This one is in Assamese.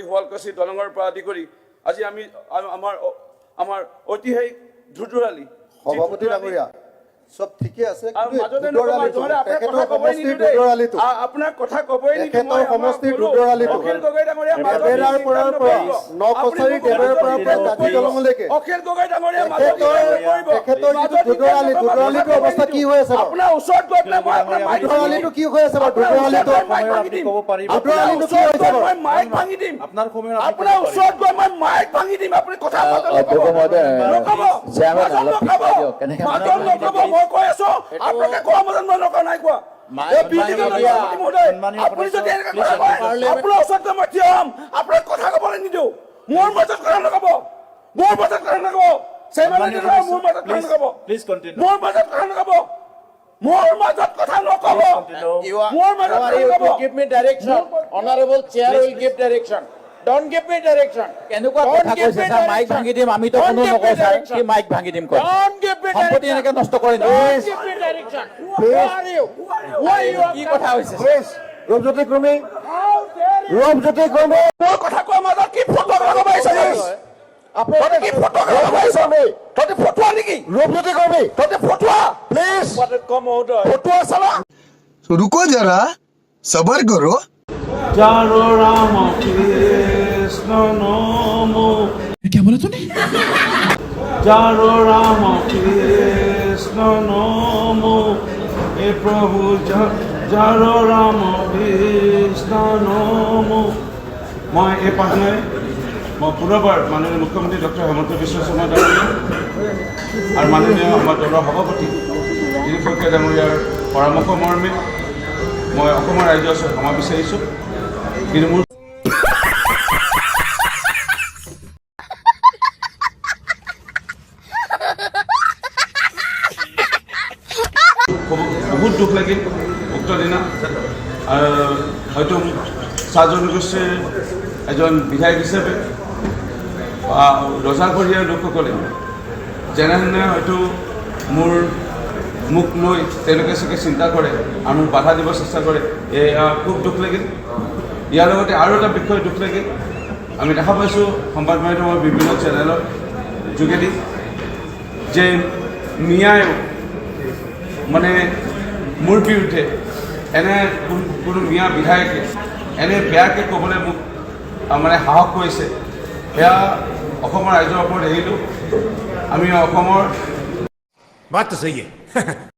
শুৱালকুছি দলঙৰ পৰা আদি কৰি আজি আমি আমাৰ ঐতিহাসিক ধুতুৰালি সভাপতি ডাঙৰীয়া সব ঠিকে আছে আপোনাৰ কথা কবই সমষ্টি দুদৰালিটো দেবেৰাৰ পৰাৰ পৰা নকছাৰী দেবেৰাৰ পৰা কাটি দলঙলৈকে অখিল গগৈ ডাঙৰীয়া তেখেতৰ যিটো দুদৰালিটো অৱস্থা কি হৈ আছে আপোনাৰ ওচৰত গৈ পেলাই মই আপোনাৰ দুদৰালিটো কি হৈ আছে দুদৰালিটো ক'ব পাৰিব দুদৰালিটো কি হৈছে মই মাইক ভাঙি দিম আপোনাৰ ওচৰত গৈ মই মাইক ভাঙি দিম আপুনি কথা মই কৈ আছো আপোনালোকে কোৱা মতন মই নকৰা নাই কোৱা আপুনি যদি আপোনাৰ ওচৰত মই থিয় হ'ম আপোনাক কথা ক'বলৈ নিদিওঁ মোৰ মাজত কথা নক'ব মোৰ মাজত কথা নক'ব মোৰ মাজত কথা নক'ব মোৰ মাজত কথা নক'ব মোৰ মাজত কথা নক'ব মোৰ মাজত give me direction honorable chair will give direction don't give me direction কেনেকুৱা কথা কৈছে স্যার মাইক ভাঙি দিম আমি তো কোনো নকওঁ স্যার কি মাইক ভাঙি দিম কয় don't give me সম্পত্তি এনেকে নষ্ট কৰি don't give me direction who are you কি কথা হৈছে ৰূপজ্যোতি কুৰ্মী ৰূপজ্যোতি কুৰ্মী মোৰ কথা কোৱা মাজত কি ফটো লগাইছে আপুনি কি ফটো লগাইছে ততে ফটোৱা নেকি ৰূপজ্যোতি কুৰ্মী ততে ফটোৱা প্লিজ come out ফটোৱা চালা रुको जरा सबर करो जारो राम कृष्ण नमो क्या बोला तूने जारो राम कृष्ण नमो हे प्रभु जारो राम कृष्ण नमो मैं ये पाठने मैं पुनर्बार माननीय मुख्यमंत्री डॉक्टर हेमंत बिश्व शर्मा डांगरिया और माननीय आमार दলৰ सभापति दिलीप শইকীয়া ডাঙৰীয়াৰ পৰামৰ্শ মৰ্মে মই অসমৰ ৰাইজৰ ওচৰত ক্ষমা বিচাৰিছোঁ কিন্তু মোৰ বহুত দুখ লাগিল উক্ত দিনা হয়তো চাহ জনগোষ্ঠীৰ এজন বিধায়ক হিচাপে ৰজাঘৰীয়া লোকসকলে যেনেধৰণে হয়তো মোক লৈ তেওঁলোকে চাগে চিন্তা কৰে আৰু মোক বাধা দিব চেষ্টা কৰে এয়া খুব দুখ লাগিল ইয়াৰ লগতে আৰু এটা বিষয় দুখ লাগিল আমি দেখা পাইছোঁ সংবাদ মাধ্যমৰ বিভিন্ন চেনেলৰ যোগেদি যে মিয়াই মানে মোৰ বিৰুদ্ধে এনে কোনো মিয়া বিধায়কে এনে বেয়াকৈ ক'বলৈ মোক মানে সাহস কৰিছে সেয়া অসমৰ ৰাইজৰ ওপৰত এৰিলোঁ আমি অসমৰ बात तो सही है